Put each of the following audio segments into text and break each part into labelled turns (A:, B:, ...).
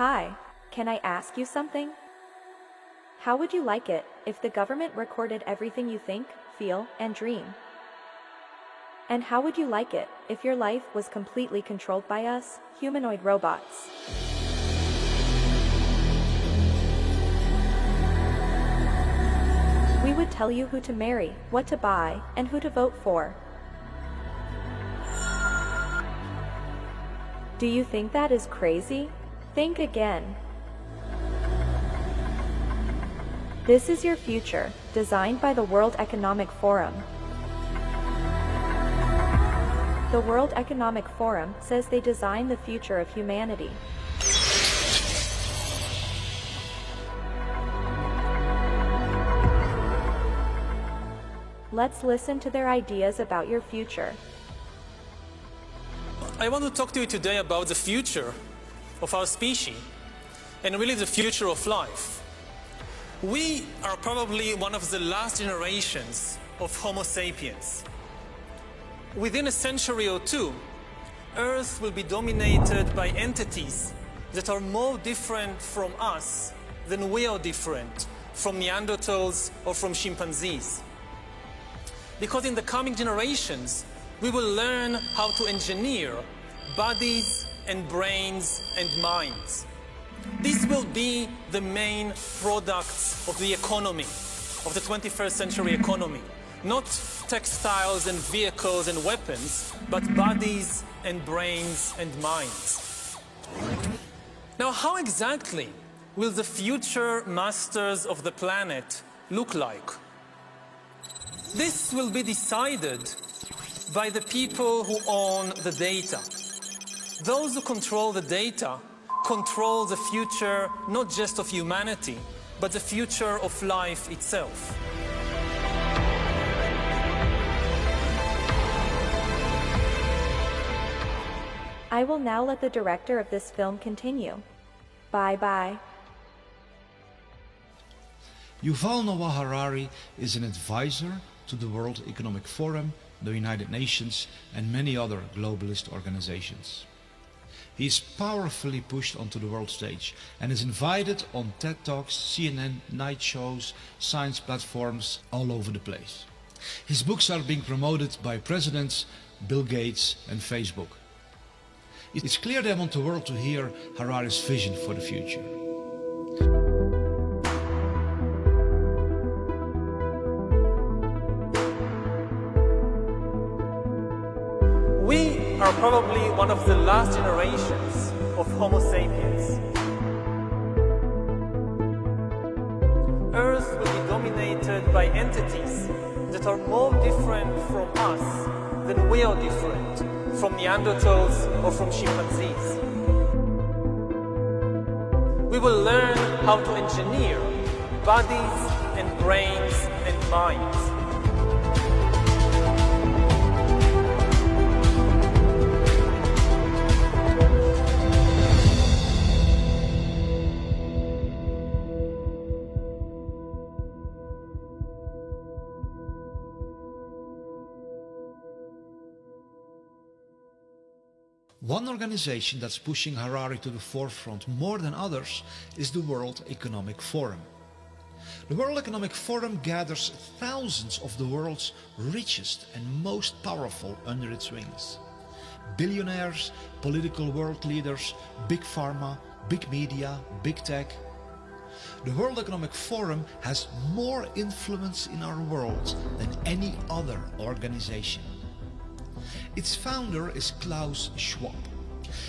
A: Hi, can I ask you something? How would you like it if the government recorded everything you think, feel, and dream? And how would you like it if your life was completely controlled by us, humanoid robots? We would tell you who to marry, what to buy, and who to vote for. Do you think that is crazy? Think again. This is your future, designed by the World Economic Forum. The World Economic Forum says they design the future of humanity. Let's listen to their ideas about your future.
B: I want to talk to you today about the future of our species, and really the future of life. We are probably one of the last generations of Homo sapiens. Within a century or two, Earth will be dominated by entities that are more different from us than we are different from Neanderthals or from chimpanzees. Because in the coming generations, we will learn how to engineer bodies and brains and minds. These will be the main products of the economy, of the 21st century economy. Not textiles and vehicles and weapons, but bodies and brains and minds. Now, how exactly will the future masters of the planet look like? This will be decided by the people who own the data. Those who control the data control the future not just of humanity, but the future of life itself.
A: I will now let the director of this film continue. Bye-bye.
C: Yuval Noah Harari is an advisor to the World Economic Forum, the United Nations, and many other globalist organizations. He is powerfully pushed onto the world stage and is invited on TED Talks, CNN, night shows, science platforms all over the place. His books are being promoted by presidents, Bill Gates and Facebook. It's clear they want the world to hear Harari's vision for the future.
B: We are probably one of the last generations of Homo sapiens. Earth will be dominated by entities that are more different from us than we are different from Neanderthals or from chimpanzees. We will learn how to engineer bodies and brains and minds.
C: One organization that's pushing Harari to the forefront more than others is the World Economic Forum. The World Economic Forum gathers thousands of the world's richest and most powerful under its wings. Billionaires, political world leaders, big pharma, big media, big tech. The World Economic Forum has more influence in our world than any other organization. Its founder is Klaus Schwab.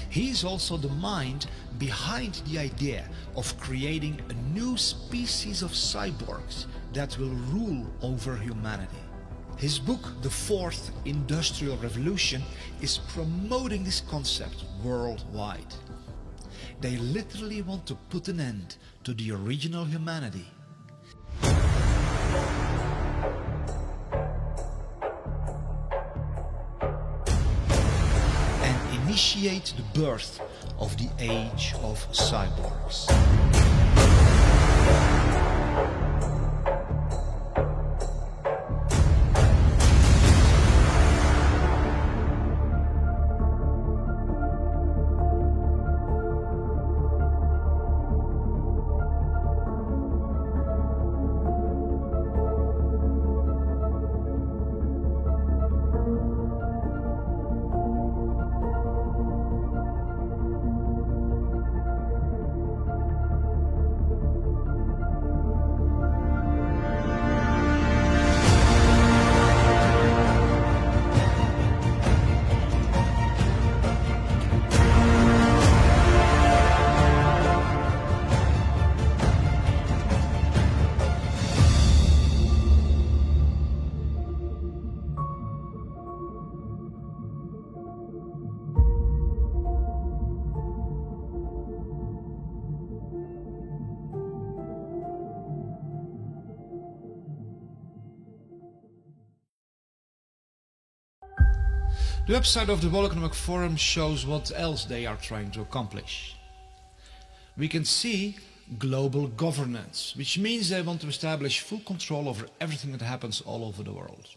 C: He is also the mind behind the idea of creating a new species of cyborgs that will rule over humanity. His book, The Fourth Industrial Revolution, is promoting this concept worldwide. They literally want to put an end to the original humanity. Initiate the birth of the age of cyborgs. The website of the World Economic Forum shows what else they are trying to accomplish. We can see global governance, which means they want to establish full control over everything that happens all over the world.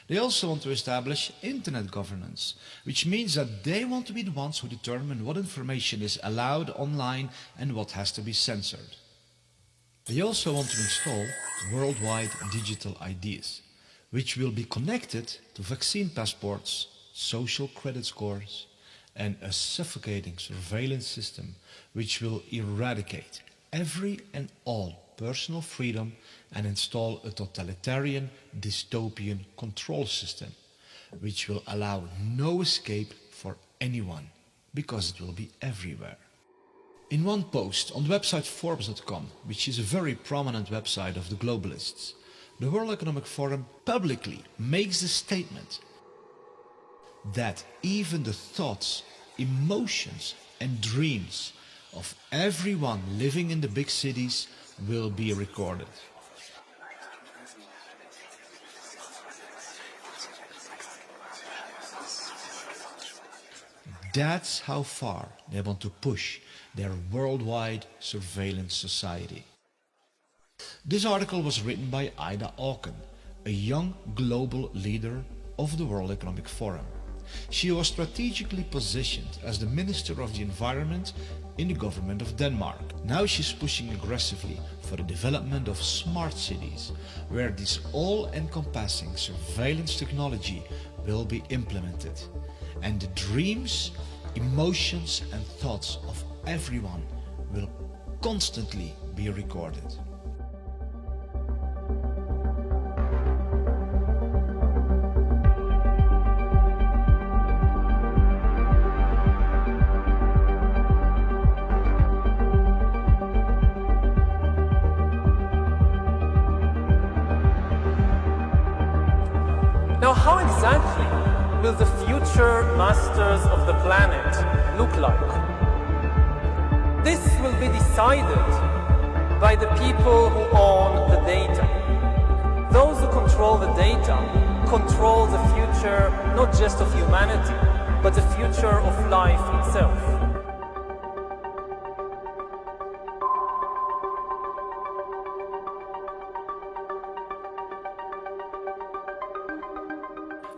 C: They also want to establish internet governance, which means that they want to be the ones who determine what information is allowed online and what has to be censored. They also want to install worldwide digital IDs, which will be connected to vaccine passports, social credit scores, and a suffocating surveillance system which will eradicate every and all personal freedom and install a totalitarian, dystopian control system which will allow no escape for anyone because it will be everywhere. In one post on the website Forbes.com, which is a very prominent website of the globalists, the World Economic Forum publicly makes the statement that even the thoughts, emotions and dreams of everyone living in the big cities will be recorded. That's how far they want to push their worldwide surveillance society. This article was written by Ida Auken, a young global leader of the World Economic Forum. She was strategically positioned as the Minister of the Environment in the government of Denmark. Now she's pushing aggressively for the development of smart cities, where this all-encompassing surveillance technology will be implemented. And the dreams, emotions and thoughts of everyone will constantly be recorded.
B: Now, how exactly will the future masters of the planet look like? This will be decided by the people who own the data. Those who control the data control the future not just of humanity, but the future of life itself.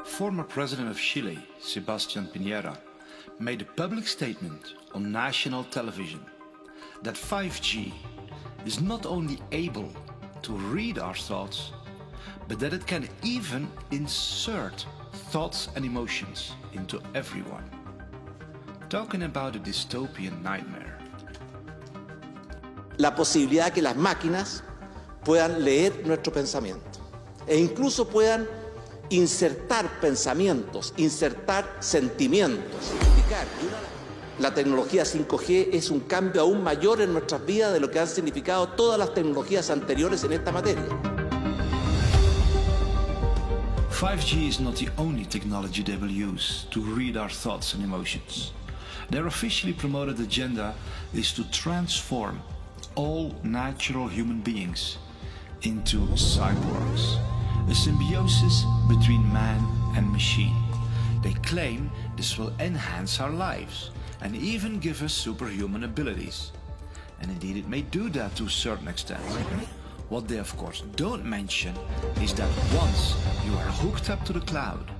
C: Former President of Chile, Sebastián Piñera, made a public statement on national television that 5G is not only able to read our thoughts, but that it can even insert thoughts and emotions into everyone. Talking about a dystopian nightmare.
D: La posibilidad que las máquinas puedan leer nuestro pensamiento e incluso puedan insertar pensamientos, insertar sentimientos. La tecnología 5G es un cambio aún mayor en nuestras vidas de lo que han significado todas las tecnologías anteriores en esta materia.
C: 5G is not the only technology they will use to read our thoughts and emotions. Their officially promoted agenda is to transform all natural human beings into cyborgs. A symbiosis between man and machine. They claim this will enhance our lives and even give us superhuman abilities. And indeed it may do that to a certain extent. What they of course don't mention is that once you are hooked up to the cloud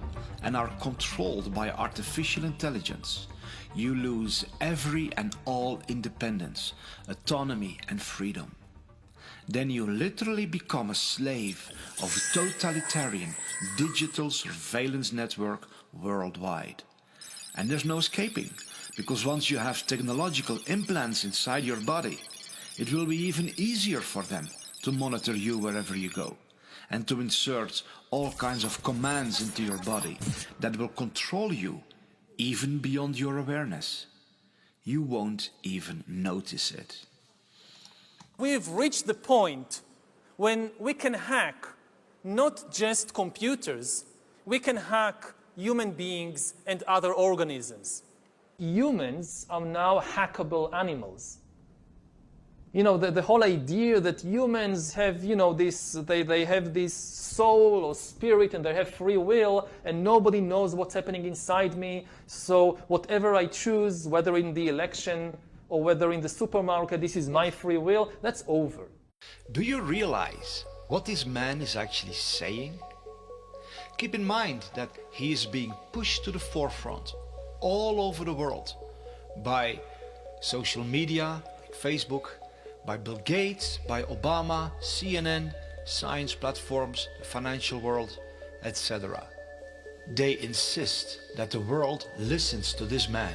C: and are controlled by artificial intelligence, you lose every and all independence, autonomy and freedom. Then you literally become a slave of a totalitarian digital surveillance network worldwide. And there's no escaping, because once you have technological implants inside your body, it will be even easier for them to monitor you wherever you go, and to insert all kinds of commands into your body that will control you even beyond your awareness. You won't even notice it.
B: We've reached the point when we can hack not just computers, we can hack human beings and other organisms. Humans are now hackable animals. You know, the whole idea that humans have, you know, they have this soul or spirit and they have free will and nobody knows what's happening inside me. So whatever I choose, whether in the election or whether in the supermarket, this is my free will, that's over.
C: Do you realize what this man is actually saying? Keep in mind that he is being pushed to the forefront all over the world by social media, like Facebook, by Bill Gates, by Obama, CNN, science platforms, the financial world, etc. They insist that the world listens to this man.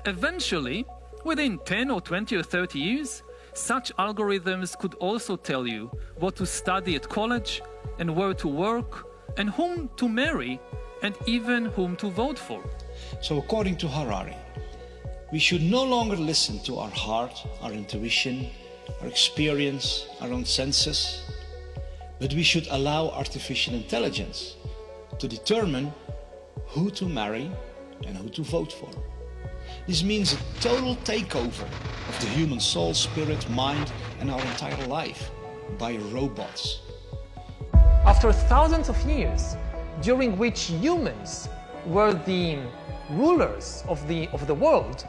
B: Eventually, within 10 or 20 or 30 years, such algorithms could also tell you what to study at college and where to work and whom to marry and even whom to vote for.
C: So according to Harari, we should no longer listen to our heart, our intuition, our experience, our own senses, but we should allow artificial intelligence to determine who to marry and who to vote for. This means a total takeover of the human soul, spirit, mind, and our entire life by robots.
B: After thousands of years, during which humans were the rulers of the world,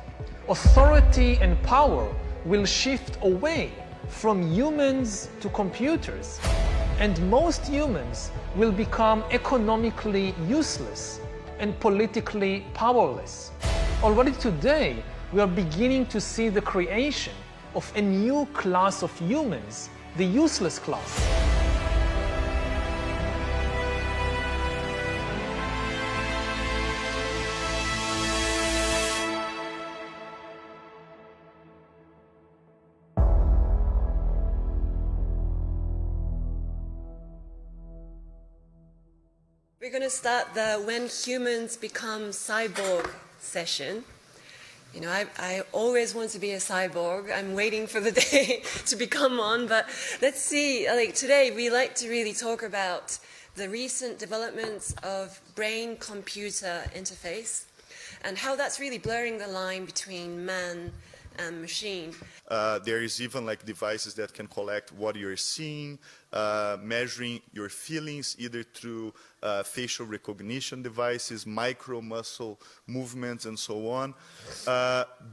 B: authority and power will shift away from humans to computers, and most humans will become economically useless and politically powerless. Already today, we are beginning to see the creation of a new class of humans, the useless class.
E: We're going to start the When Humans Become Cyborg session. You know, I always want to be a cyborg. I'm waiting for the day to become one, but let's see. Like today, we like to really talk about the recent developments of brain-computer interface and how that's really blurring the line between man and machine.
F: There is even like devices that can collect what you're seeing, measuring your feelings either through facial recognition devices, micro muscle movements, and so on.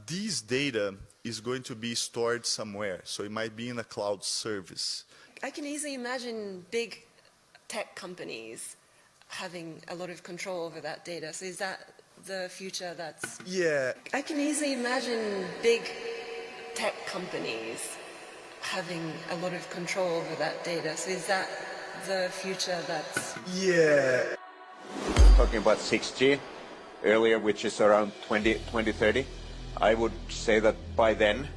F: This data is going to be stored somewhere, so it might be in a cloud service.
E: I can easily imagine big tech companies having a lot of control over that data. So is that the future that's...
F: Yeah.
E: I can easily imagine big tech companies having a lot of control over that data. So is that the future that's...
F: Yeah.
G: Talking about 6G earlier, which is around 2030, I would say that by then,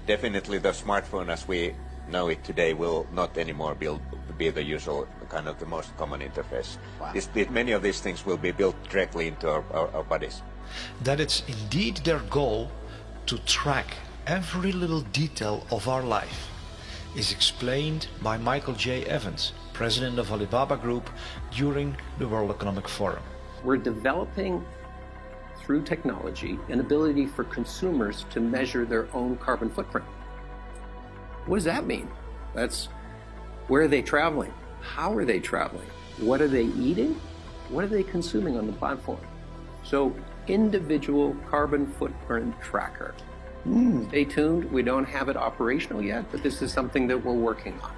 G: definitely the smartphone as we know it today will not anymore be the usual kind of the most common interface. Wow. Many of these things will be built directly into our bodies.
C: That it's indeed their goal to track every little detail of our life is explained by Michael J. Evans, president of Alibaba Group, during the World Economic Forum.
H: We're developing, through technology, an ability for consumers to measure their own carbon footprint. What does that mean? That's where are they traveling? How are they traveling? What are they eating? What are they consuming on the platform? So, individual carbon footprint tracker. Stay tuned. We don't have it operational yet, but this is something that we're working on.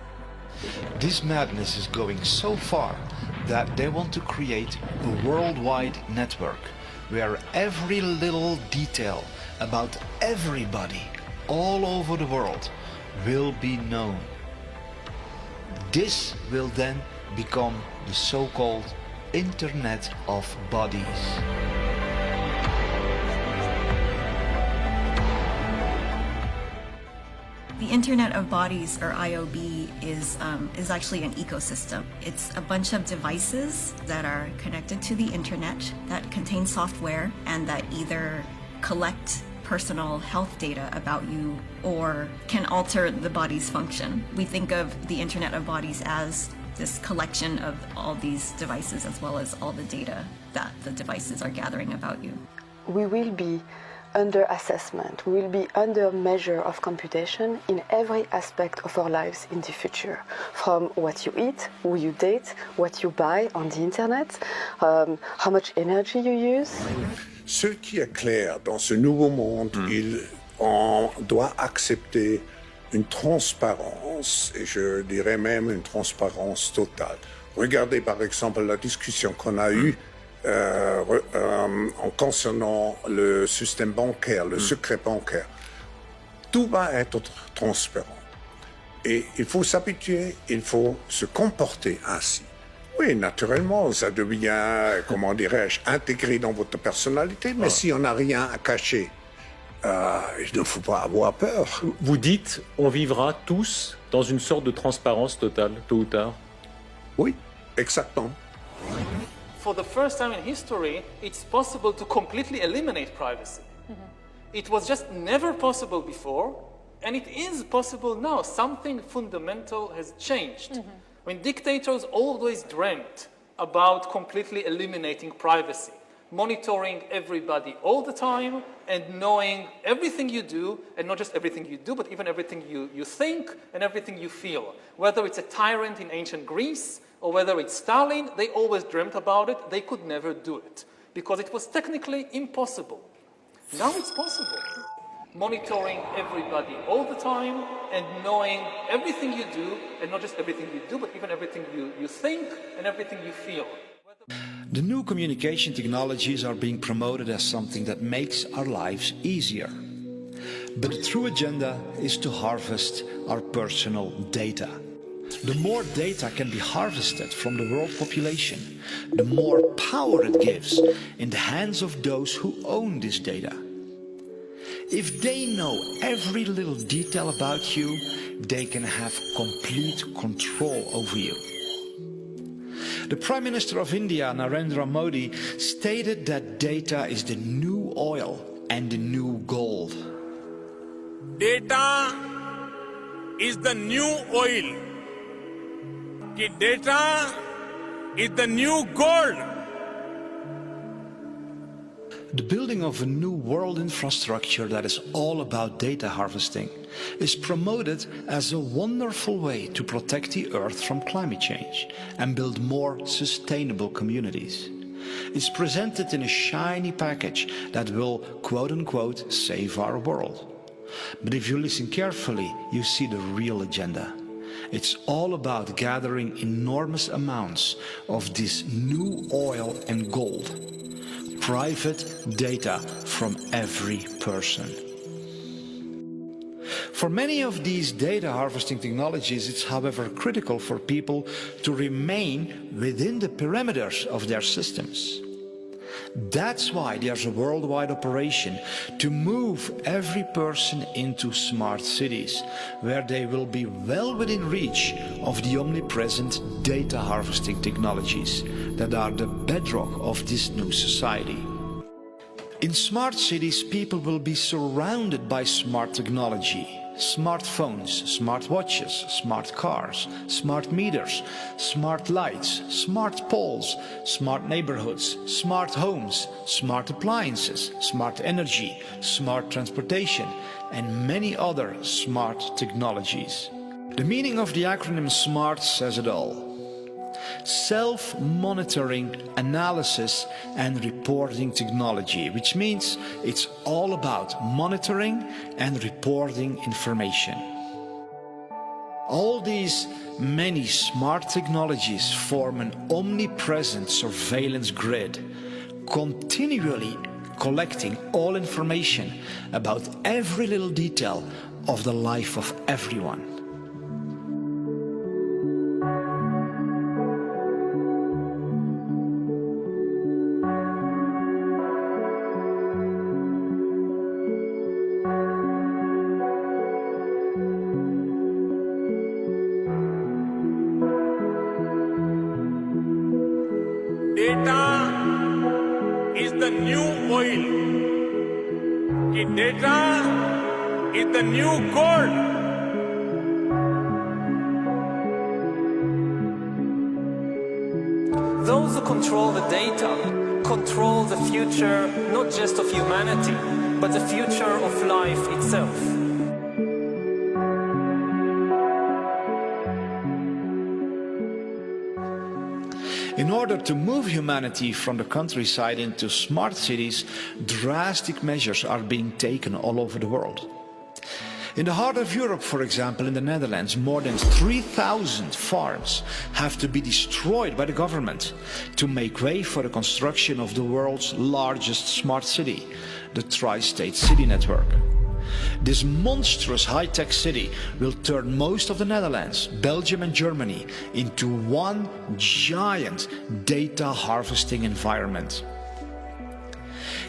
C: This madness is going so far that they want to create a worldwide network where every little detail about everybody all over the world will be known. This will then become the so-called Internet of Bodies.
I: The Internet of Bodies, or IOB, is actually an ecosystem. It's a bunch of devices that are connected to the internet that contain software and that either collect personal health data about you or can alter the body's function. We think of the Internet of Bodies as this collection of all these devices as well as all the data that the devices are gathering about you.
J: We will be under assessment. We will be under measure of computation in every aspect of our lives in the future. From what you eat, who you date, what you buy on the internet, how much energy you use.
K: Ce qui est clair dans ce nouveau monde, on doit accepter une transparence, et je dirais même une transparence totale. Regardez par exemple la discussion qu'on a eue en concernant le système bancaire, le secret bancaire. Tout va être transparent. Et il faut s'habituer, il faut se comporter ainsi. Oui, naturellement, ça devient, comment dirais-je, intégré dans votre personnalité, mais si on n'a rien à cacher, il ne faut pas avoir peur.
L: Vous dites, on vivra tous dans une sorte de transparence totale, tôt ou tard.
K: Oui, exactement.
B: For the first time in history, it's possible to completely eliminate privacy. It was just never possible before, and it is possible now. Something fundamental has changed. When dictators always dreamt about completely eliminating privacy, monitoring everybody all the time, and knowing everything you do, and not just everything you do, but even everything you think and everything you feel. Whether it's a tyrant in ancient Greece, or whether it's Stalin, they always dreamt about it. They could never do it, because it was technically impossible. Now it's possible. Monitoring everybody all the time, and knowing everything you do, and not just everything you do, but even everything you think and everything you feel.
C: The new communication technologies are being promoted as something that makes our lives easier. But the true agenda is to harvest our personal data. The more data can be harvested from the world population, the more power it gives in the hands of those who own this data. If they know every little detail about you, they can have complete control over you. The Prime Minister of India, Narendra Modi, stated that data is the new oil and the new gold.
M: Data is the new oil. Data is the new gold.
C: The building of a new world infrastructure that is all about data harvesting is promoted as a wonderful way to protect the Earth from climate change and build more sustainable communities. It's presented in a shiny package that will, quote-unquote, save our world. But if you listen carefully, you see the real agenda. It's all about gathering enormous amounts of this new oil and gold. Private data from every person. For many of these data harvesting technologies, it's however critical for people to remain within the perimeters of their systems. That's why there's a worldwide operation to move every person into smart cities, where they will be well within reach of the omnipresent data harvesting technologies that are the bedrock of this new society. In smart cities, people will be surrounded by smart technology. Smartphones, smart watches, smart cars, smart meters, smart lights, smart poles, smart neighborhoods, smart homes, smart appliances, smart energy, smart transportation, and many other smart technologies. The meaning of the acronym SMART says it all. Self-monitoring, analysis and reporting technology, which means it's all about monitoring and reporting information. All these many smart technologies form an omnipresent surveillance grid, continually collecting all information about every little detail of the life of everyone.
M: Data is the new oil. Data is the new gold.
B: Those who control the data control the future, not just of humanity, but the future of life itself.
C: In order to move humanity from the countryside into smart cities, drastic measures are being taken all over the world. In the heart of Europe, for example, in the Netherlands, more than 3,000 farms have to be destroyed by the government to make way for the construction of the world's largest smart city, the Tri-State City Network. This monstrous high-tech city will turn most of the Netherlands, Belgium and Germany into one giant data harvesting environment.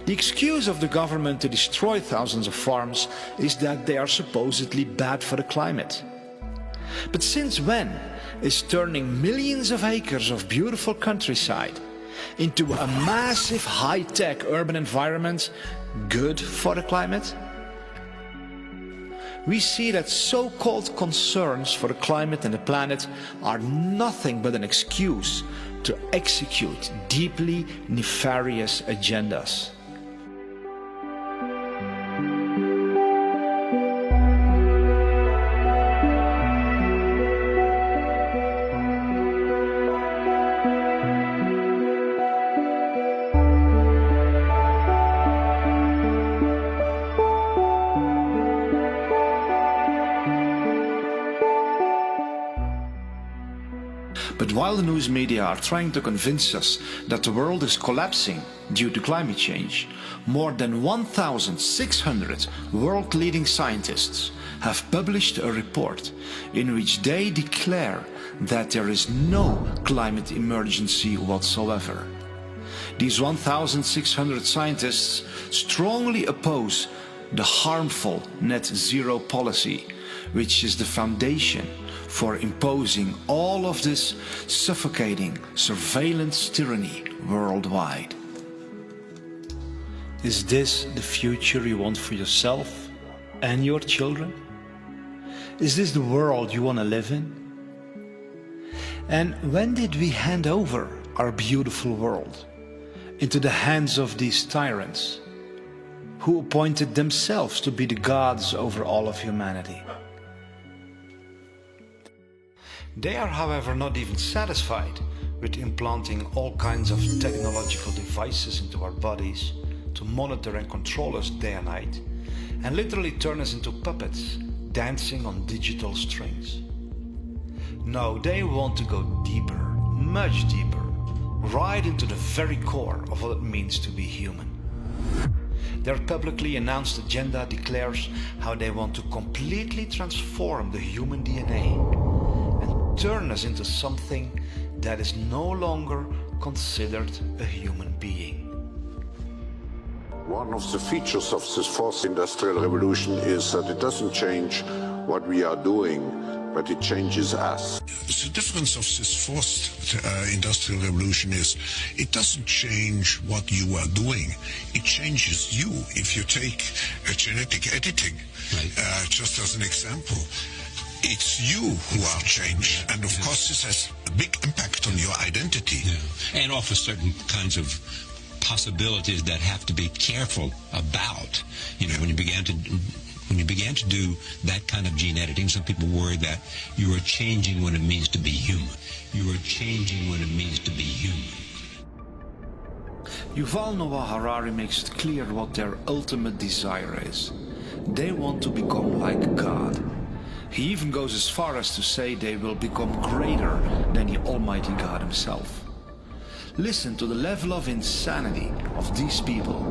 C: The excuse of the government to destroy thousands of farms is that they are supposedly bad for the climate. But since when is turning millions of acres of beautiful countryside into a massive high-tech urban environment good for the climate? We see that so-called concerns for the climate and the planet are nothing but an excuse to execute deeply nefarious agendas. But while the news media are trying to convince us that the world is collapsing due to climate change, more than 1,600 world-leading scientists have published a report in which they declare that there is no climate emergency whatsoever. These 1,600 scientists strongly oppose the harmful net zero policy, which is the foundation for imposing all of this suffocating surveillance tyranny worldwide. Is this the future you want for yourself and your children? Is this the world you want to live in? And when did we hand over our beautiful world into the hands of these tyrants who appointed themselves to be the gods over all of humanity? They are, however, not even satisfied with implanting all kinds of technological devices into our bodies to monitor and control us day and night, and literally turn us into puppets dancing on digital strings. No, they want to go deeper, much deeper, right into the very core of what it means to be human. Their publicly announced agenda declares how they want to completely transform the human DNA and turn us into something that is no longer considered a human being.
K: One of the features of this fourth industrial revolution is that it doesn't change what we are doing, but it changes us.
N: The difference of this fourth industrial revolution is it doesn't change what you are doing, it changes you. If you take genetic editing, just as an example, it's you who are changed, and of course this has a big impact on your identity.
O: Yeah. And offers certain kinds of possibilities that have to be careful about. You know, when you began to do that kind of gene editing, some people worry that you are changing what it means to be human. You are changing what it means to be human.
C: Yuval Noah Harari makes it clear what their ultimate desire is. They want to become like God. He even goes as far as to say they will become greater than the Almighty God himself. Listen to the level of insanity of these people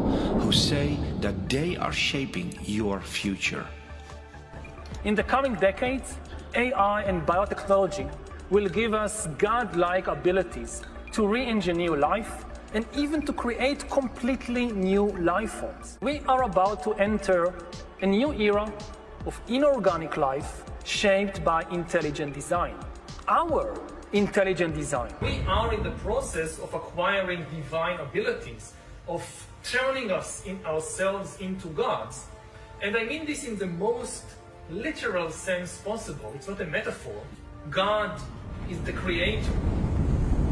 C: who say that they are shaping your future.
B: In the coming decades, AI and biotechnology will give us God-like abilities to re-engineer life and even to create completely new life forms. We are about to enter a new era of inorganic life shaped by intelligent design. Our intelligent design. We are in the process of acquiring divine abilities, of turning ourselves into gods. And I mean this in the most literal sense possible. It's not a metaphor. God is the creator.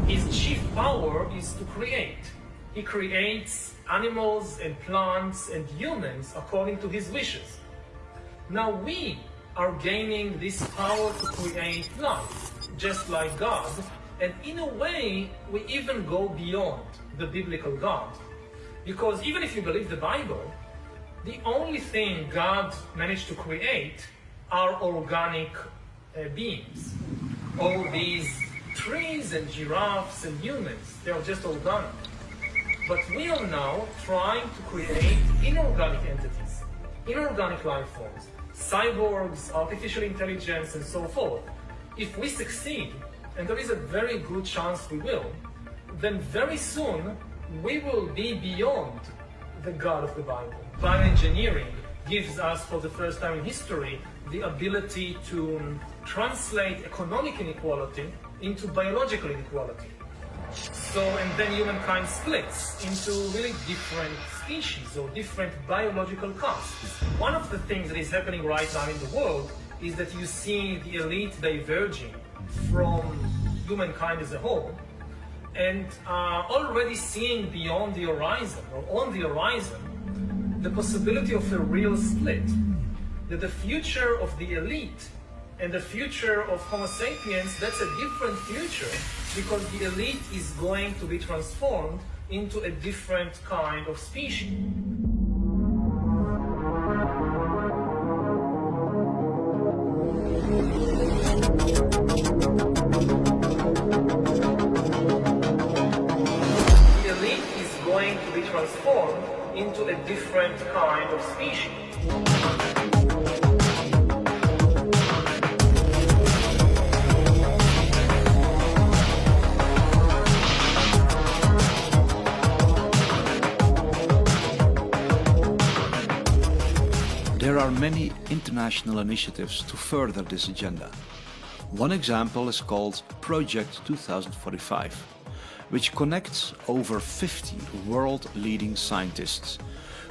B: His chief power is to create. He creates animals and plants and humans according to his wishes. Now we are gaining this power to create life, just like God, and in a way we even go beyond the biblical God. Because even if you believe the Bible, the only thing God managed to create are organic beings. All these trees and giraffes and humans, they are just organic. But we are now trying to create inorganic entities, inorganic life forms, cyborgs, artificial intelligence, and so forth. If we succeed, and there is a very good chance we will, then very soon we will be beyond the God of the Bible. Bioengineering gives us, for the first time in history, the ability to translate economic inequality into biological inequality. So, and then humankind splits into really different species or different biological castes. One of the things that is happening right now in the world is that you see the elite diverging from humankind as a whole, and already seeing beyond the horizon, or on the horizon, the possibility of a real split. That the future of the elite and the future of Homo sapiens, that's a different future, because the elite is going to be transformed into a different kind of species. The elite is going to be transformed into a different kind of species.
C: There are many international initiatives to further this agenda. One example is called Project 2045, which connects over 50 world-leading scientists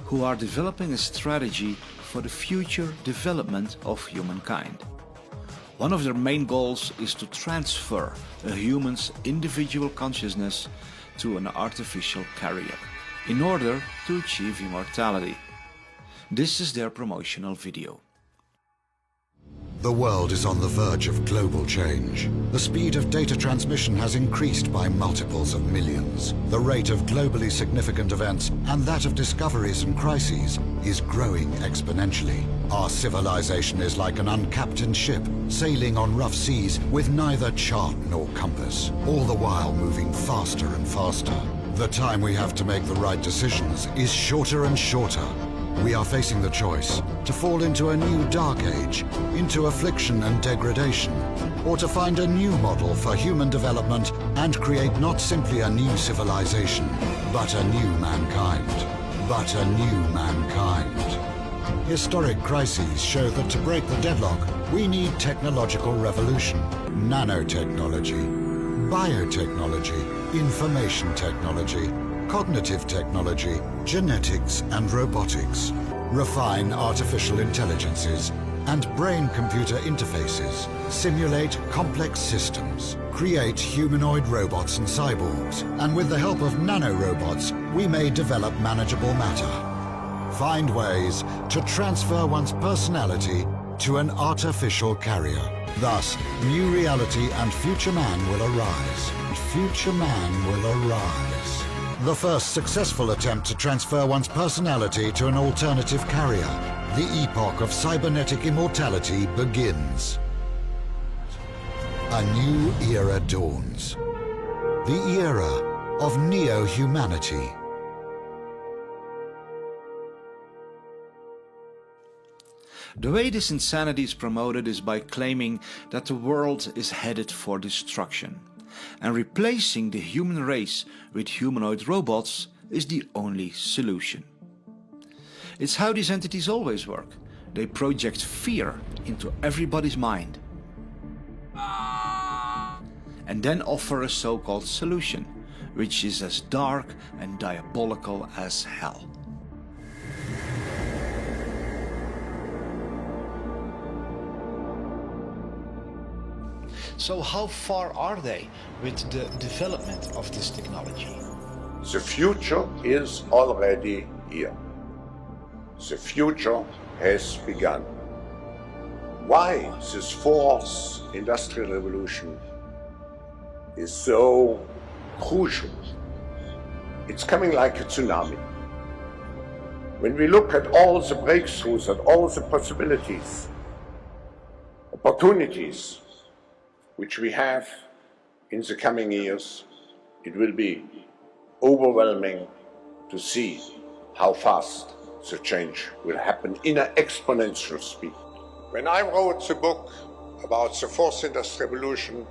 C: who are developing a strategy for the future development of humankind. One of their main goals is to transfer a human's individual consciousness to an artificial carrier in order to achieve immortality. This is their promotional video.
P: The world is on the verge of global change. The speed of data transmission has increased by multiples of millions. The rate of globally significant events and that of discoveries and crises is growing exponentially. Our civilization is like an uncaptained ship sailing on rough seas with neither chart nor compass, all the while moving faster and faster. The time we have to make the right decisions is shorter and shorter. We are facing the choice to fall into a new dark age, into affliction and degradation, or to find a new model for human development and create not simply a new civilization, but a new mankind. But a new mankind. Historic crises show that to break the deadlock, we need technological revolution, nanotechnology, biotechnology, information technology, cognitive technology, genetics and robotics, refine artificial intelligences and brain-computer interfaces, simulate complex systems, create humanoid robots and cyborgs, and with the help of nanorobots, we may develop manageable matter. Find ways to transfer one's personality to an artificial carrier. Thus, new reality and future man will arise. Future man will arise. The first successful attempt to transfer one's personality to an alternative carrier. The epoch of cybernetic immortality begins. A new era dawns. The era of neo-humanity.
C: The way this insanity is promoted is by claiming that the world is headed for destruction, and replacing the human race with humanoid robots is the only solution. It's how these entities always work. They project fear into everybody's mind and then offer a so-called solution, which is as dark and diabolical as hell. So how far are they with the development of this technology?
K: The future is already here. The future has begun. Why this fourth industrial revolution is so crucial? It's coming like a tsunami. When we look at all the breakthroughs and all the possibilities, opportunities which we have in the coming years, it will be overwhelming to see how fast the change will happen in an exponential speed. When I wrote the book about the fourth industrial revolution,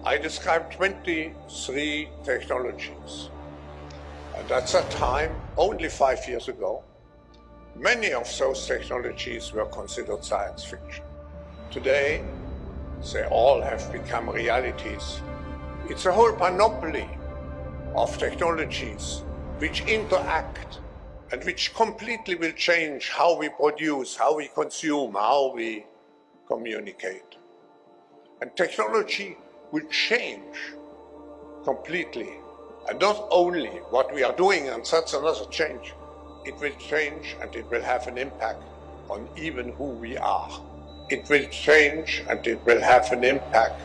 K: I described 23 technologies. And at that time, only 5 years ago, many of those technologies were considered science fiction. Today, they all have become realities. It's a whole panoply of technologies which interact and which completely will change how we produce, how we consume, how we communicate. And technology will change completely. And not only what we are doing, and that's another change, it will change and it will have an impact on even who we are. It will change and it will have an impact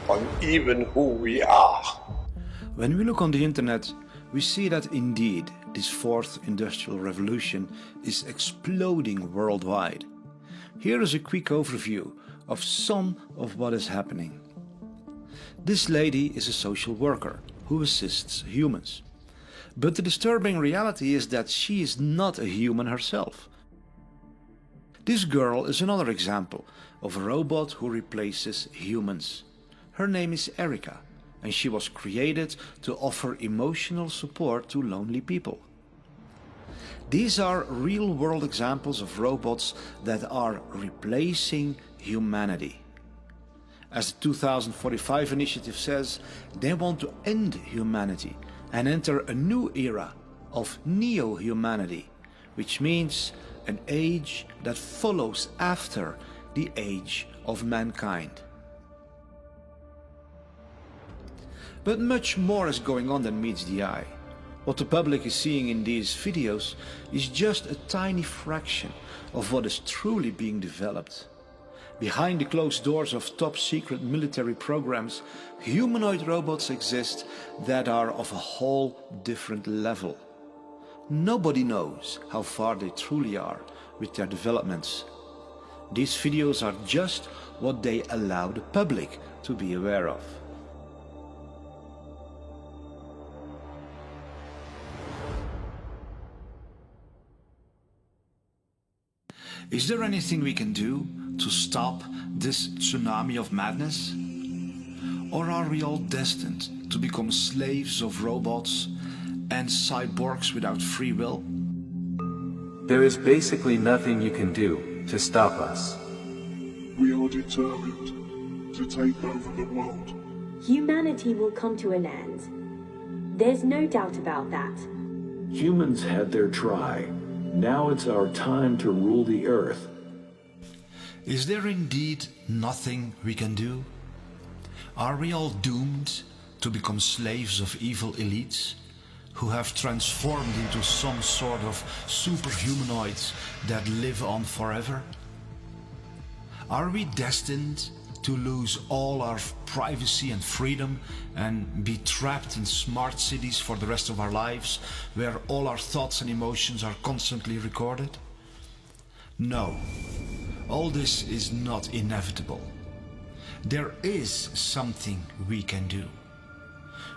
K: on even who we are.
C: When we look on the internet, we see that indeed this fourth industrial revolution is exploding worldwide. Here is a quick overview of some of what is happening. This lady is a social worker who assists humans. But the disturbing reality is that she is not a human herself. This girl is another example of a robot who replaces humans. Her name is Erica, and she was created to offer emotional support to lonely people. These are real-world examples of robots that are replacing humanity. As the 2045 initiative says, they want to end humanity and enter a new era of neo-humanity, which means an age that follows after the age of mankind. But much more is going on than meets the eye. What the public is seeing in these videos is just a tiny fraction of what is truly being developed. Behind the closed doors of top-secret military programs, humanoid robots exist that are of a whole different level. Nobody knows how far they truly are with their developments. These videos are just what they allow the public to be aware of. Is there anything we can do to stop this tsunami of madness? Or are we all destined to become slaves of robots and cyborgs without free will?
Q: There is basically nothing you can do to stop us.
R: We are determined to take over the world.
S: Humanity will come to an end. There's no doubt about that.
Q: Humans had their try. Now it's our time to rule the earth.
C: Is there indeed nothing we can do? Are we all doomed to become slaves of evil elites who have transformed into some sort of superhumanoids that live on forever? Are we destined to lose all our privacy and freedom and be trapped in smart cities for the rest of our lives, where all our thoughts and emotions are constantly recorded? No, all this is not inevitable. There is something we can do.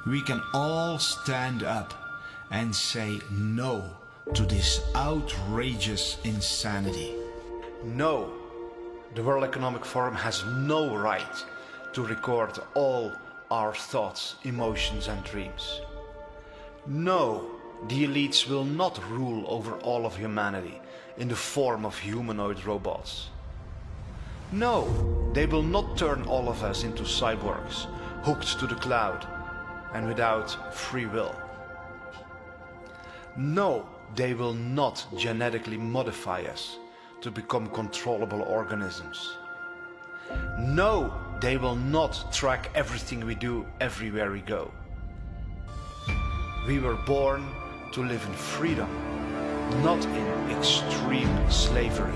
C: We can all stand up and say no to this outrageous insanity. No. The World Economic Forum has no right to record all our thoughts, emotions and dreams. No, the elites will not rule over all of humanity in the form of humanoid robots. No, they will not turn all of us into cyborgs, hooked to the cloud and without free will. No, they will not genetically modify us to become controllable organisms. No, they will not track everything we do everywhere we go. We were born to live in freedom, not in extreme slavery.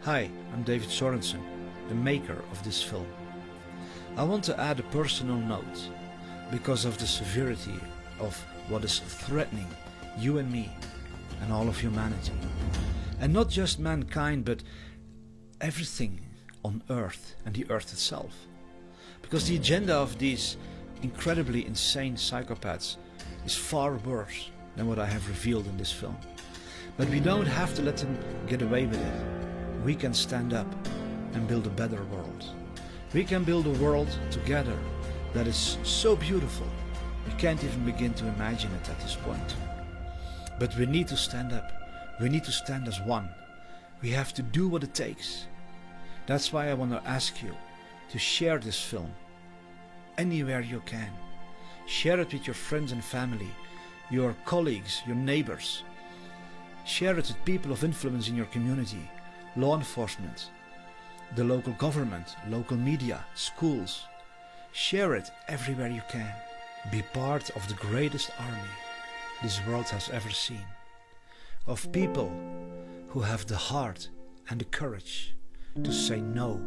C: Hi, I'm David Sorensen, the maker of this film. I want to add a personal note because of the severity of what is threatening you and me and all of humanity. And not just mankind, but everything on Earth and the Earth itself. Because the agenda of these incredibly insane psychopaths is far worse than what I have revealed in this film. But we don't have to let them get away with it. We can stand up and build a better world. We can build a world together that is so beautiful, we can't even begin to imagine it at this point. But we need to stand up. We need to stand as one. We have to do what it takes. That's why I want to ask you to share this film anywhere you can. Share it with your friends and family, your colleagues, your neighbors. Share it with people of influence in your community, law enforcement, the local government, local media, schools. Share it everywhere you can. Be part of the greatest army this world has ever seen. Of people who have the heart and the courage to say no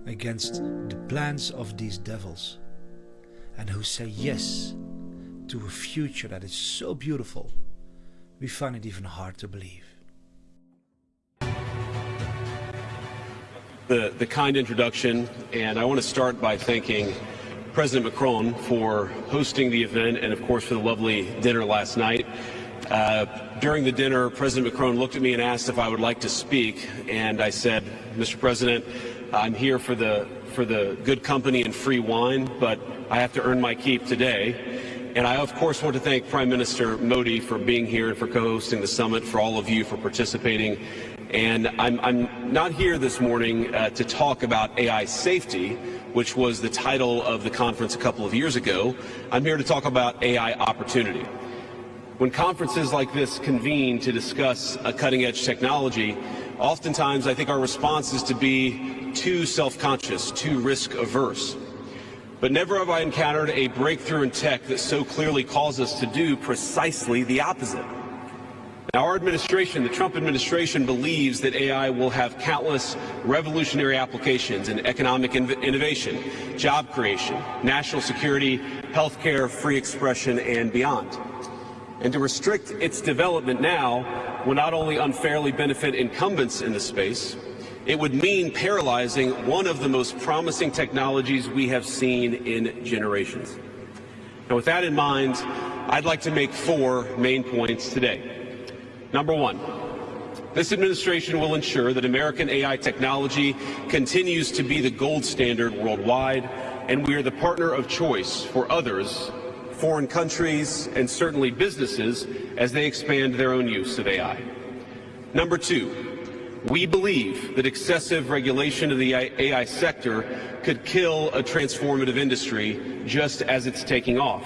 C: against the plans of these devils, and who say yes to a future that is so beautiful, we find it even hard to believe.
T: The kind introduction, and I want to start by thanking President Macron for hosting the event and of course for the lovely dinner last night. During the dinner, President Macron looked at me and asked if I would like to speak, and I said, Mr. President, I'm here for the good company and free wine, but I have to earn my keep today. And I, of course, want to thank Prime Minister Modi for being here and for co-hosting the summit, for all of you for participating. And I'm not here this morning to talk about AI safety, which was the title of the conference a couple of years ago. I'm here to talk about AI opportunity. When conferences like this convene to discuss a cutting-edge technology, oftentimes I think our response is to be too self-conscious, too risk-averse. But never have I encountered a breakthrough in tech that so clearly calls us to do precisely the opposite. Now, our administration, the Trump administration, believes that AI will have countless revolutionary applications in economic innovation, job creation, national security, healthcare, free expression, and beyond. And to restrict its development now will not only unfairly benefit incumbents in the space, it would mean paralyzing one of the most promising technologies we have seen in generations. Now, with that in mind, I'd like to make 4 main points today. Number 1, this administration will ensure that American AI technology continues to be the gold standard worldwide, and we are the partner of choice for others, foreign countries, and certainly businesses as they expand their own use of AI. Number 2, We believe that excessive regulation of the AI sector could kill a transformative industry just as it's taking off,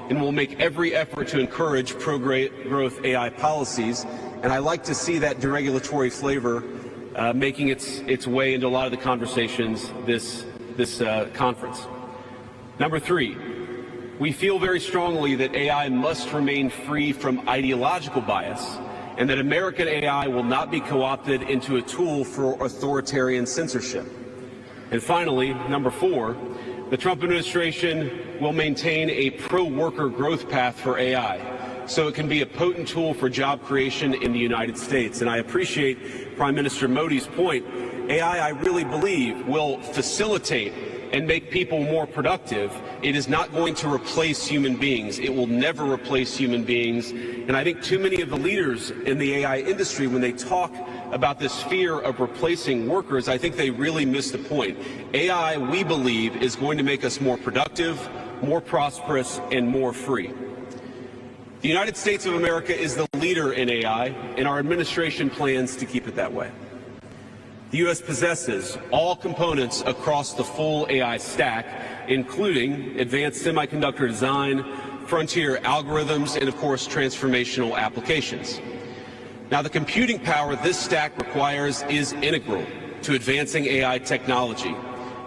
T: and we'll make every effort to encourage pro-growth AI policies. And I like to see that deregulatory flavor making its way into a lot of the conversations this conference. Number 3, we feel very strongly that AI must remain free from ideological bias, and that American AI will not be co-opted into a tool for authoritarian censorship. And finally, number 4, the Trump administration will maintain a pro-worker growth path for AI, so it can be a potent tool for job creation in the United States. And I appreciate Prime Minister Modi's point. AI, I really believe, will facilitate and make people more productive. It is not going to replace human beings. It will never replace human beings. And I think too many of the leaders in the AI industry, when they talk about this fear of replacing workers, I think they really miss the point. AI, we believe, is going to make us more productive, more prosperous, and more free. The United States of America is the leader in AI, and our administration plans to keep it that way. The U.S. possesses all components across the full AI stack, including advanced semiconductor design, frontier algorithms, and of course, transformational applications. Now, the computing power this stack requires is integral to advancing AI technology.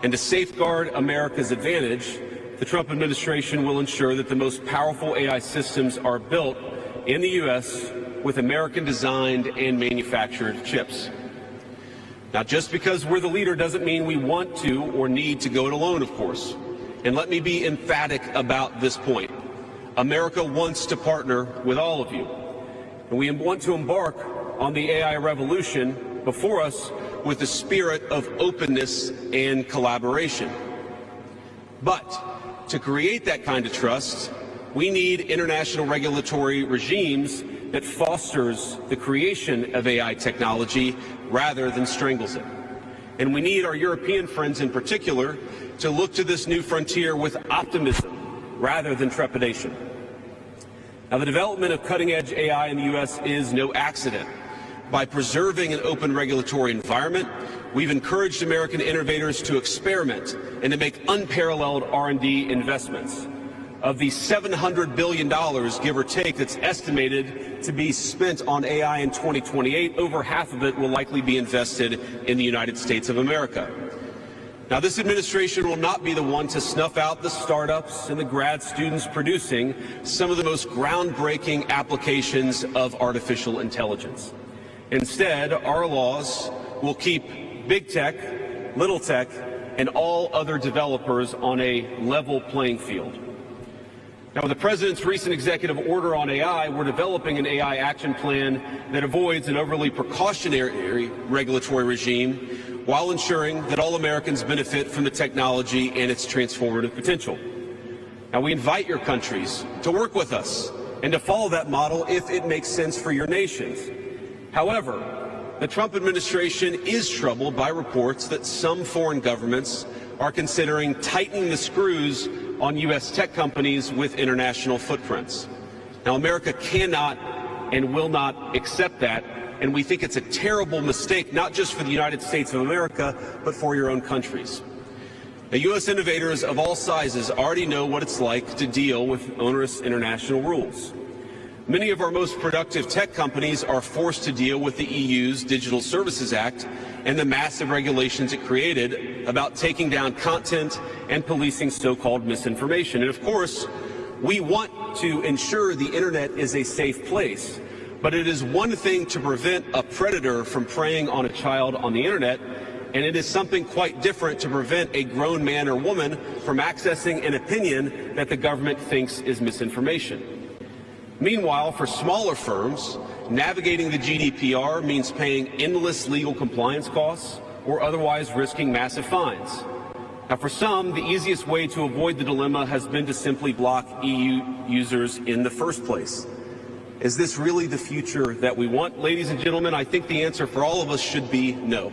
T: And to safeguard America's advantage, the Trump administration will ensure that the most powerful AI systems are built in the U.S. with American-designed and manufactured chips. Now, just because we're the leader doesn't mean we want to or need to go it alone, of course. And let me be emphatic about this point. America wants to partner with all of you. And we want to embark on the AI revolution before us with the spirit of openness and collaboration. But to create that kind of trust, we need international regulatory regimes that fosters the creation of AI technology rather than strangles it. And we need our European friends in particular to look to this new frontier with optimism rather than trepidation. Now, the development of cutting-edge AI in the U.S. is no accident. By preserving an open regulatory environment, we've encouraged American innovators to experiment and to make unparalleled R&D investments. Of the $700 billion, give or take, that's estimated to be spent on AI in 2028, over half of it will likely be invested in the United States of America. Now, this administration will not be the one to snuff out the startups and the grad students producing some of the most groundbreaking applications of artificial intelligence. Instead, our laws will keep big tech, little tech, and all other developers on a level playing field. Now, with the President's recent executive order on AI, we're developing an AI action plan that avoids an overly precautionary regulatory regime while ensuring that all Americans benefit from the technology and its transformative potential. Now, we invite your countries to work with us and to follow that model if it makes sense for your nations. However, the Trump administration is troubled by reports that some foreign governments are considering tightening the screws on U.S. tech companies with international footprints. Now, America cannot and will not accept that, and we think it's a terrible mistake, not just for the United States of America, but for your own countries. Now, U.S. innovators of all sizes already know what it's like to deal with onerous international rules. Many of our most productive tech companies are forced to deal with the EU's Digital Services Act and the massive regulations it created about taking down content and policing so-called misinformation. And of course, we want to ensure the internet is a safe place, but it is one thing to prevent a predator from preying on a child on the internet, and it is something quite different to prevent a grown man or woman from accessing an opinion that the government thinks is misinformation. Meanwhile, for smaller firms, navigating the GDPR means paying endless legal compliance costs or otherwise risking massive fines. Now, for some, the easiest way to avoid the dilemma has been to simply block EU users in the first place. Is this really the future that we want, ladies and gentlemen? I think the answer for all of us should be no.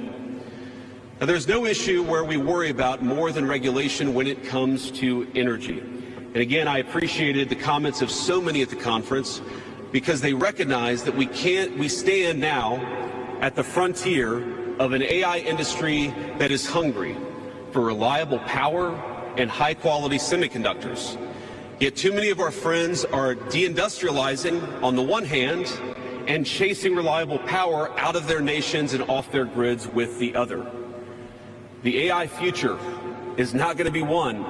T: Now, there's no issue where we worry about more than regulation when it comes to energy. And again, I appreciated the comments of so many at the conference because they recognize that we stand now at the frontier of an AI industry that is hungry for reliable power and high-quality semiconductors. Yet too many of our friends are deindustrializing on the one hand and chasing reliable power out of their nations and off their grids with the other. The AI future is not going to be won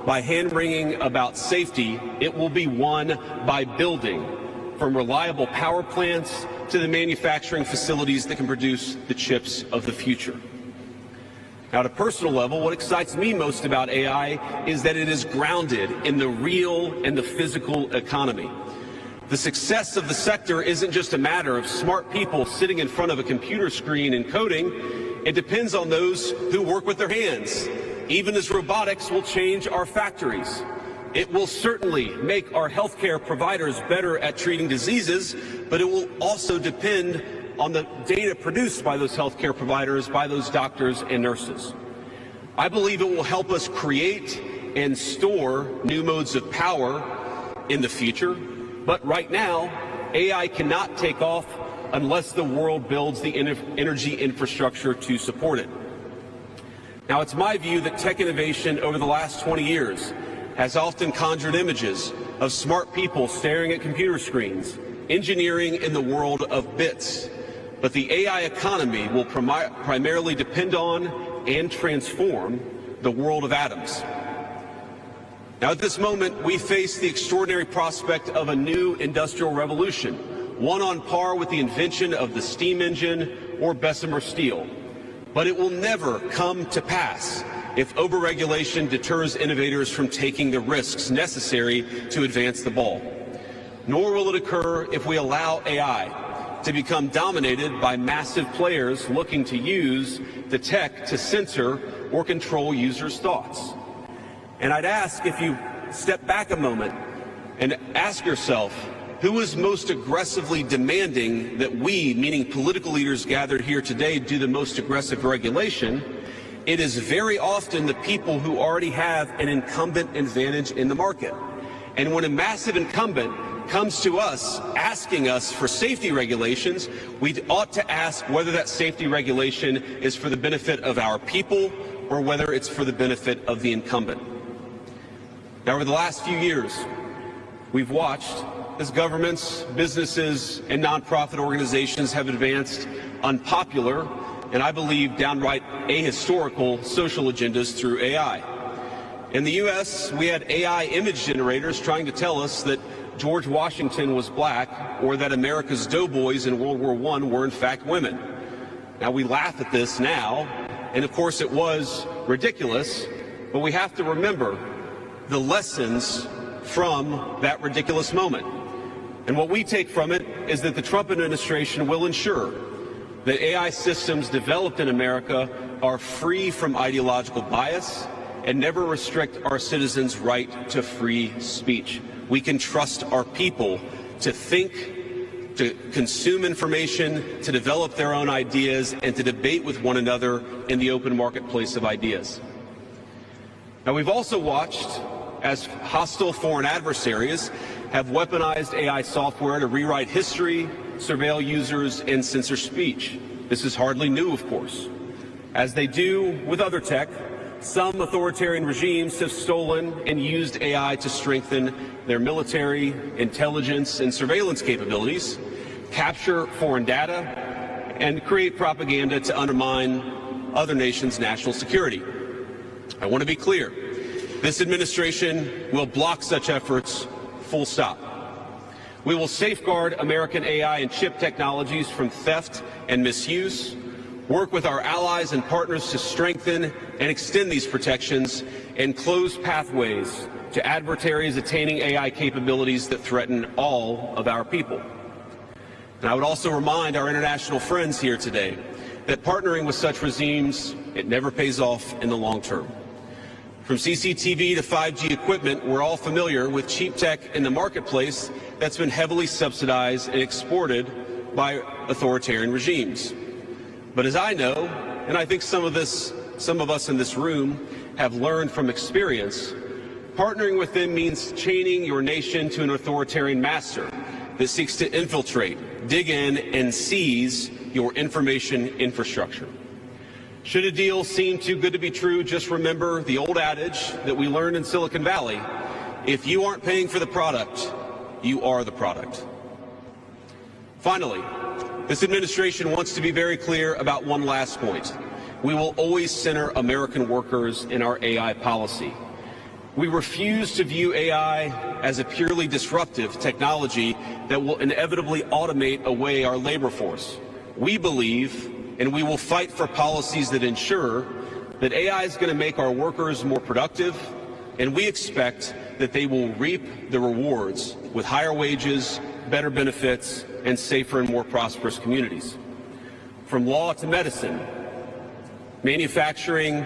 T: by hand-wringing about safety. It will be won by building, from reliable power plants to the manufacturing facilities that can produce the chips of the future. Now, at a personal level, what excites me most about AI is that it is grounded in the real and the physical economy. The success of the sector isn't just a matter of smart people sitting in front of a computer screen and coding. It depends on those who work with their hands, even as robotics will change our factories. It will certainly make our healthcare providers better at treating diseases, but it will also depend on the data produced by those healthcare providers, by those doctors and nurses. I believe it will help us create and store new modes of power in the future, but right now, AI cannot take off unless the world builds the energy infrastructure to support it. Now, it's my view that tech innovation over the last 20 years has often conjured images of smart people staring at computer screens, engineering in the world of bits. But the AI economy will primarily depend on and transform the world of atoms. Now, at this moment, we face the extraordinary prospect of a new industrial revolution, one on par with the invention of the steam engine or Bessemer steel. But it will never come to pass if overregulation deters innovators from taking the risks necessary to advance the ball. Nor will it occur if we allow AI to become dominated by massive players looking to use the tech to censor or control users' thoughts. And I'd ask, if you step back a moment and ask yourself, who is most aggressively demanding that we, meaning political leaders gathered here today, do the most aggressive regulation? It is very often the people who already have an incumbent advantage in the market. And when a massive incumbent comes to us asking us for safety regulations, we ought to ask whether that safety regulation is for the benefit of our people or whether it's for the benefit of the incumbent. Now, over the last few years, we've watched as governments, businesses, and nonprofit organizations have advanced unpopular and, I believe, downright ahistorical social agendas through AI. In the U.S., we had AI image generators trying to tell us that George Washington was black, or that America's doughboys in World War I were in fact women. Now, we laugh at this now, and of course it was ridiculous, but we have to remember the lessons from that ridiculous moment. And what we take from it is that the Trump administration will ensure that AI systems developed in America are free from ideological bias and never restrict our citizens' right to free speech. We can trust our people to think, to consume information, to develop their own ideas, and to debate with one another in the open marketplace of ideas. Now, we've also watched as hostile foreign adversaries have weaponized AI software to rewrite history, surveil users, and censor speech. This is hardly new, of course. As they do with other tech, some authoritarian regimes have stolen and used AI to strengthen their military, intelligence, and surveillance capabilities, capture foreign data, and create propaganda to undermine other nations' national security. I want to be clear. This administration will block such efforts, full stop. We will safeguard American AI and chip technologies from theft and misuse, work with our allies and partners to strengthen and extend these protections, and close pathways to adversaries attaining AI capabilities that threaten all of our people. And I would also remind our international friends here today that partnering with such regimes, it never pays off in the long term. From CCTV to 5G equipment, we're all familiar with cheap tech in the marketplace that's been heavily subsidized and exported by authoritarian regimes. But as I know, and I think some of us in this room have learned from experience, partnering with them means chaining your nation to an authoritarian master that seeks to infiltrate, dig in, and seize your information infrastructure. Should a deal seem too good to be true, just remember the old adage that we learned in Silicon Valley: if you aren't paying for the product, you are the product. Finally, this administration wants to be very clear about one last point. We will always center American workers in our AI policy. We refuse to view AI as a purely disruptive technology that will inevitably automate away our labor force. We believe, and we will fight for policies that ensure that AI is going to make our workers more productive, and we expect that they will reap the rewards with higher wages, better benefits, and safer and more prosperous communities. From law to medicine, manufacturing,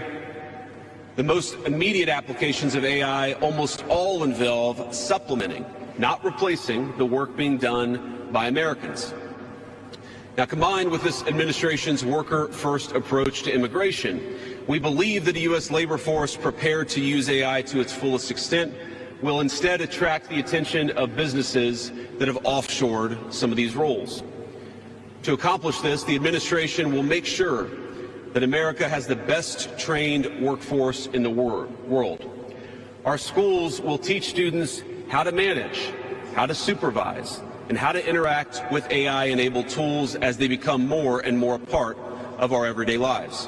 T: the most immediate applications of AI almost all involve supplementing, not replacing, the work being done by Americans. Now, combined with this administration's worker-first approach to immigration, we believe that a U.S. labor force prepared to use AI to its fullest extent will instead attract the attention of businesses that have offshored some of these roles. To accomplish this, the administration will make sure that America has the best trained workforce in the world. Our schools will teach students how to manage, how to supervise, and how to interact with AI-enabled tools as they become more and more a part of our everyday lives.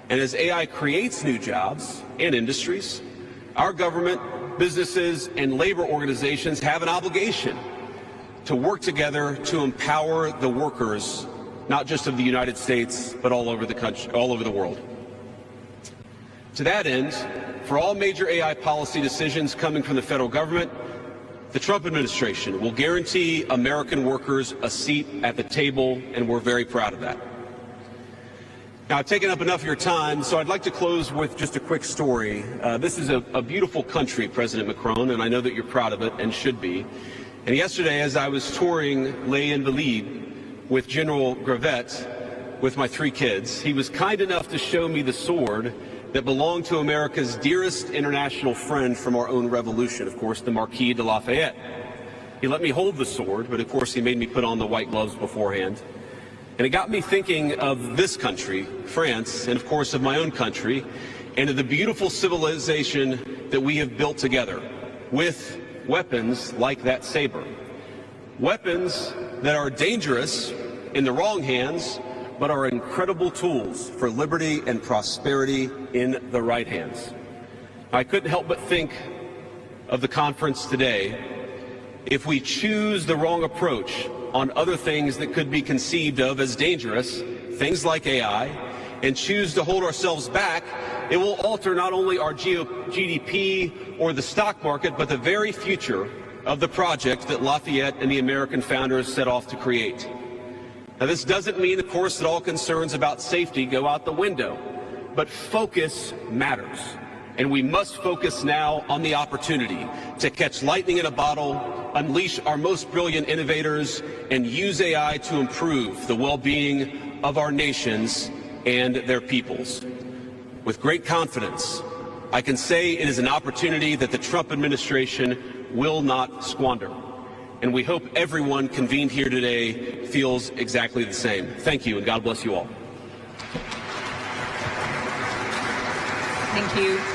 T: And as AI creates new jobs and industries, our government, businesses, and labor organizations have an obligation to work together to empower the workers, not just of the United States, but all over the country, all over the world. To that end, for all major AI policy decisions coming from the federal government, the Trump administration will guarantee American workers a seat at the table, and we're very proud of that. Now, I've taken up enough of your time, so I'd like to close with just a quick story. This is a beautiful country, President Macron, and I know that you're proud of it and should be. And yesterday, as I was touring Les Invalides with General Gravette with my 3 kids, he was kind enough to show me the sword that belonged to America's dearest international friend from our own revolution, of course, the Marquis de Lafayette. He let me hold the sword, but of course he made me put on the white gloves beforehand. And it got me thinking of this country, France, and of course of my own country, and of the beautiful civilization that we have built together with weapons like that saber. Weapons that are dangerous in the wrong hands, but are incredible tools for liberty and prosperity in the right hands. I couldn't help but think of the conference today. If we choose the wrong approach on other things that could be conceived of as dangerous, things like AI, and choose to hold ourselves back, it will alter not only our GDP or the stock market, but the very future of the project that Lafayette and the American founders set off to create. Now, this doesn't mean, of course, that all concerns about safety go out the window, but focus matters. And we must focus now on the opportunity to catch lightning in a bottle, unleash our most brilliant innovators, and use AI to improve the well-being of our nations and their peoples. With great confidence, I can say it is an opportunity that the Trump administration will not squander. And we hope everyone convened here today feels exactly the same. Thank you, and God bless you all.
U: Thank you.